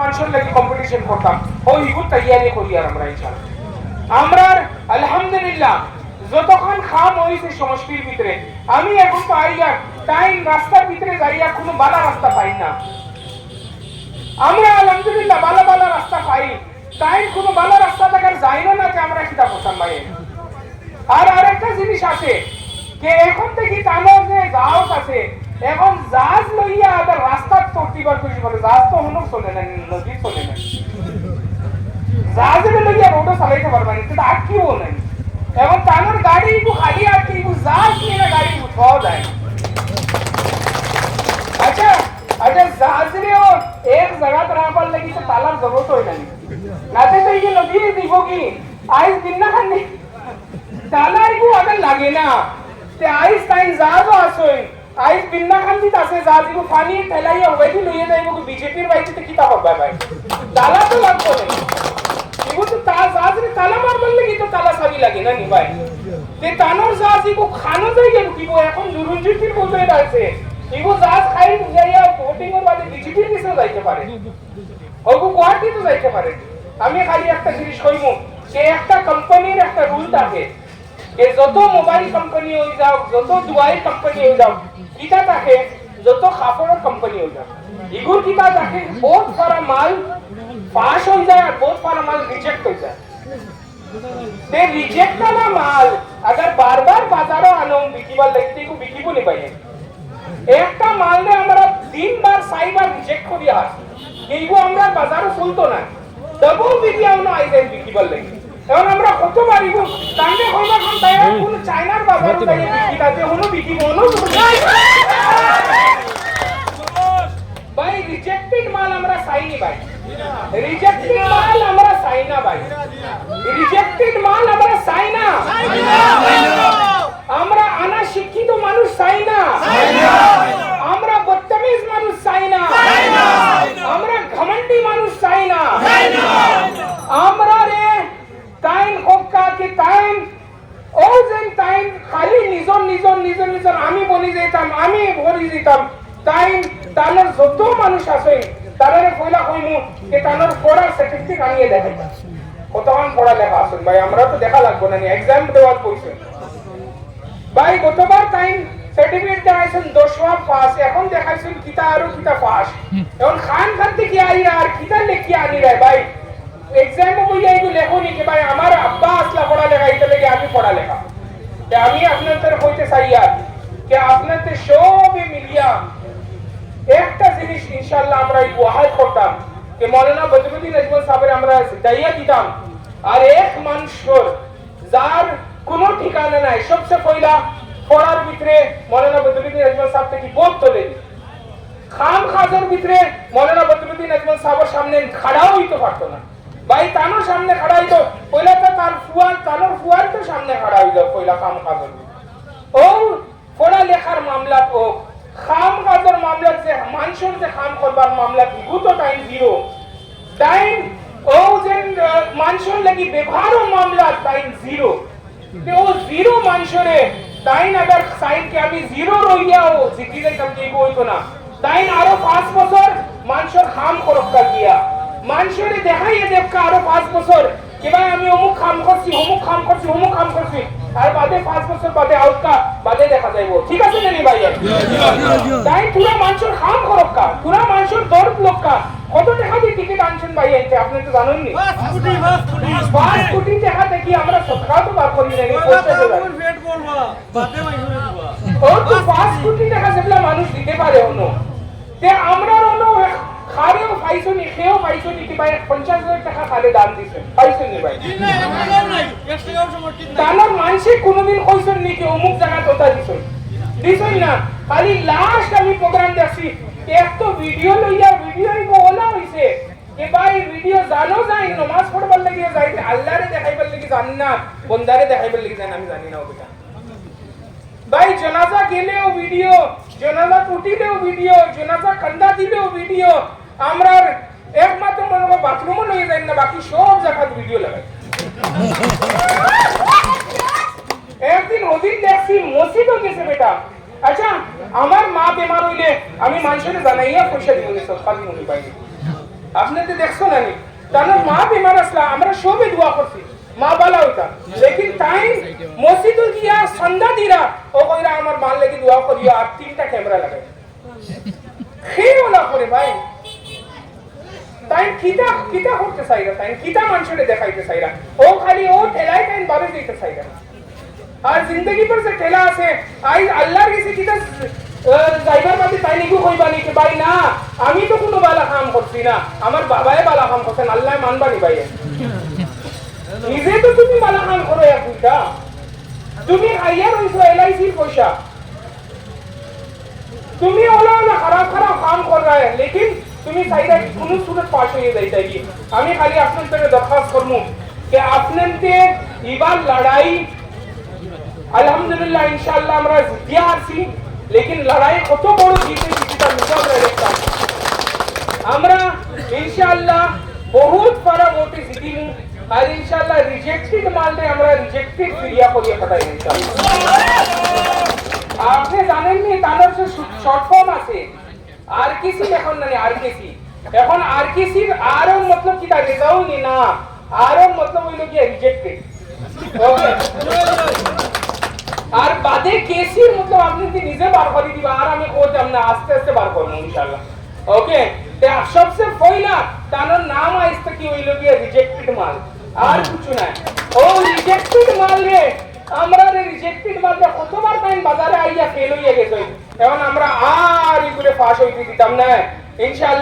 মানুষের লাগি কম্পিটিশন করতাম ও ইগুর তৈয়ারি করি আর আমরা ইনশাআল্লাহ আমরা আলহামদুলিল্লাহ যতক্ষণ খাম হয়েছে সমষ্টির ভিতরে আমি এখন তো আইয়া টাইম রাস্তার ভিতরে যাইয়া কোনো বালা রাস্তা পাই না আমরা আলহামদুলিল্লাহ বালা বালা রাস্তা পাই টাইম কোনো বালা রাস্তা দেখার যাই না যে আমরা কিতা করতাম ভাই আর আরেকটা জিনিস আছে যে এখন থেকে টানোর যে জাহাজ আছে এখন জাহাজ লইয়া আবার রাস্তার তরতিবার খুশি করে জাহাজ তো হলো চলে না নদী চলে না জাহাজের লইয়া রোডও চালাইতে পারবা না কিন্তু আর কিও নাই এখন টানোর গাড়ি খালি আর কি জাহাজ নিয়ে না গাড়ি উঠাও যায় আচ্ছা আচ্ছা জাহাজেও এক জায়গা রাখবার লাগি তো তালার জরুরত হয় না নাতে তো এই নদী দিব কি আইস দিন না খানি তালার কো আগে লাগে না তে আইস টাইম জাহাজও আসে আইস বিন্না খান্দিত আছে জাহাজ কো পানি ঠেলাইয়া ওইটি লইয়া যাইব কি বিজেপির বাইতে কিতা করবা ভাই তালা তো লাগবে না এগো তো জাহাজের তালা মারবার লাগি তো তালা চাবি লাগে না নি ভাই তে তানোর জাহাজ কো খানো যাইয়া কি এখন দুরুঞ্জিতির বলতে আছে এগো জাহাজ খাই যাইয়া ভোটিং এর বাদে বিজেপির কিসে যাইতে পারে ওগো গুয়াহাটি তো যাইতে পারে আমি খালি একটা জিনিস কইমু যে একটা কোম্পানির একটা রুল থাকে যে যত মোবাইল কোম্পানি হই যাও যত দুয়াই কোম্পানি হই যাও কিটা থাকে যত কাপড়ের কোম্পানি হই যাও ইগুর কিটা থাকে বহুত সারা মাল পাস হই যায় আর বহুত সারা মাল রিজেক্ট হই যায় তে রিজেক্ট না মাল अगर बार-बार बाजारो आनो बिकिबार लगते को बिकिबो नहीं पाए একটা মাল নে আমরা তিনবার সাইবার রিজেক্ট করি আর এইগো আমরা বাজারে ফুলতো না তবু বিকি আমরা আইজেন বিকিবার লাগি এখন আমরা কত মারিব তাঙ্গে কইবা কোন তাই কোন চায়নার বাজারে তাই বিকিতাতে হলো বিকিব হলো ভাই রিজেক্টেড মাল আমরা সাইনি ভাই রিজেক্টেড মাল আমরা সাইনা ভাই রিজেক্টেড মাল আমরা সাইনা আমরা আনা শিক্ষিত মানুষ সাইনা আমরা বদতমিজ মানুষ সাইনা আমরা ঘমন্ডি মানুষ সাইনা আমরা রে টাইম হক্কা কি টাইম ওজেন টাইম খালি নিজর আমি বলি যেতাম টাইম তানোর যত মানুষ আছে তারে কইলা কইমু যে তানোর পড়ার সার্টিফিকেট আনিয়ে দেখাই কতক্ষণ পড়া লেখা আছে ভাই আমরা তো দেখা লাগবে না এক্সাম দেওয়ার কইছেন ভাই গতবার টাইম সার্টিফিকেট দেখাইছেন 10বার পাস এখন দেখাইছেন কিতা আরো কিতা পাস এখন খান থেকে আই আর কিতা লেখি আনি রে ভাই এক্সাম বইয়া এইগো লেখনি কি ভাই আমার আব্বা আসলা পড়া লেখা এটা লাগি আমি পড়া লেখা তে আমি আপনাদের কইতে চাই আর যে আপনাদের সবে মিলিয়া একটা জিনিস ইনশাআল্লাহ আমরা ওয়াহাই করতাম যে মাওলানা বদরুদ্দিন আজমল সাহেবের আমরা দাইয়া দিতাম আর এক মানুষের যার কোনো ঠিকানা নাই সবচেয়ে পয়লা পড়ার ভিতরে মাওলানা বদরুদ্দিন আজমল সাহেব থেকে বোধ তোলে খাম খাজের ভিতরে মাওলানা বদরুদ্দিন আজমল সাহেবের সামনে খাড়াও হইতে পারতো না ভাই তানোর সামনে খাড়া হইতো পয়লা তো তানোর ফুয়ার তো সামনে খাড়া হইলো পয়লা খাম খাজের ও পড়া লেখার মামলা ও খাম কাজের মামলা যে মানুষের যে খাম করবার মামলা বিগত টাইম জিরো টাইম ও যে মানুষের লাগি ব্যবহারও মামলা টাইম জিরো তে ও জিরো মানুষরে টাইম আবার সাইড কে আমি জিরো রইয়াও জিতি যাইতাম যে হইতো না টাইম আরো 5 বছর মানুষের খাম করক্কা গিয়া মানুষরে দেখাইয়ে দেবকা আরো 5 বছর कि भाई আমি অমুক কাম করছি আর বাদে 5 বছর বাদে আউটকা বাদে দেখা যাইবো ঠিক আছে নি ভাই তাই পুরো মানুষের কাম করক্কা পুরো মানুষের দরদ লোককা কত টাকা দিয়ে টিকিট আনছেন ভাই এতে আপনি তো জানেন নি 5 কোটি টাকা দেখি আমরা সরকার তো বার করি নাই পয়সা দেব পেট বলবা বাদে মাইরে দিবা ও তো 5 কোটি টাকা যেগুলা মানুষ দিতে পারে হনো তে আমরা হলো খারেও পাইছনি খেও পাইছনি কি ভাই 50,000 টাকা খালে দান দিছেন পাইছনি ভাই নাই 1 টাকাও সমর্থিত নাই তানোর মানসিক কোনদিন কইছন নি কি অমুক জায়গা তোতা দিছই না খালি লাস্ট আমি প্রোগ্রাম দেখছি একটা ভিডিও লইয়া ভিডিওই বলা হইছে যে ভাই ভিডিও জানো যাই নামাজ পড়বার লাগি যাইতে আল্লাহরে দেখাইবার লাগি জানি না বন্দারে দেখাইবার লাগি জানি আমি জানি না ওটা ভাই জানাজা গেলেও ভিডিও জানাজা টুটিলেও ভিডিও জানাজা কান্দা দিলেও ভিডিও আমরা একমাত্র মনে বাথরুমও লয়ে যাই না বাকি সব জায়গায় ভিডিও লাগাই একদিন ওদিন দেখছি মসজিদও গেছে বেটা আচ্ছা আমার মা বেমার হইলে আমি মানুষের জানাইয়া পয়সা দিব না সব খালি মনে পাইনি আপনি তো দেখছো না নি তার মা বিমার আসলা আমরা সবে দোয়া করছি মা বালা হইতা লেকিন টাইম মসজিদে গিয়া সন্ধ্যা দিরা ও কইরা আমার মাল লাগি দোয়া করিও আর 3টা ক্যামেরা লাগাই খেয়েও না করে ভাই তাই কিতা কিতা করতে চাইরা তাই কিতা মানুষের দেখাইতে চাইরা ও খালি ও ঠেলাই তাই বাবে দিতে চাইরা আর জিন্দগি पर से ठेला আছে আই আল্লাহর কাছে কিতা ড্রাইভার পাতি তাই নিগু কইবানি কি ভাই না আমি তো কোনো বালা কাম করছি না আমার বাবাই বালা কাম করছেন আল্লাহ মানবানি ভাই নিজে তো তুমি বালা কাম করো এক দুইটা তুমি আইয়া রইছো এলআইসির পয়সা তুমি ওলা না খারাপ খারাপ কাম কর रहा है लेकिन তুমি চাইরা কোন সুরত পাস হয়ে যাইতা কি আমি খালি আপনাদের দরখাস্ত করমু যে আপনাদের ইবার লড়াই আলহামদুলিল্লাহ ইনশাআল্লাহ আমরা জিতিয়া আছি लेकिन লড়াই কত বড় জিতে জিতটা মুকাবলা দেখতাম আমরা ইনশাআল্লাহ বহুত বড় ভোটে জিতিমু আর ইনশাআল্লাহ রিজেক্টেড মালতে আমরা রিজেক্টেড ফিরিয়া করিয়া পাঠাই ইনশাআল্লাহ আপনি জানেন নি তার শর্ট ফর্ম আছে আরকেসি এখন না আরকেসি এখন আরকেসির আরও মতলব কি থাকে যাও নি না আরও মতলব হইলো কি রিজেক্টেড ওকে আর বাদে কেসির মতলব আপনি কি নিজে বার করে দিবা আর আমি কইতাম না আস্তে আস্তে বার করব ইনশাআল্লাহ ওকে তে সবচেয়ে পয়লা তার নাম আইছে কি হইলো কি রিজেক্টেড মাল আর কিছু না ও রিজেক্টেড মাল রে আমরা রিজেক্টেড মালটা কতবার টাইম বাজারে আইয়া ফেল হইয়া গেছে এখন আমরা আর ইগুলো পাস হইতে দিতাম না ইনশাআল্লাহ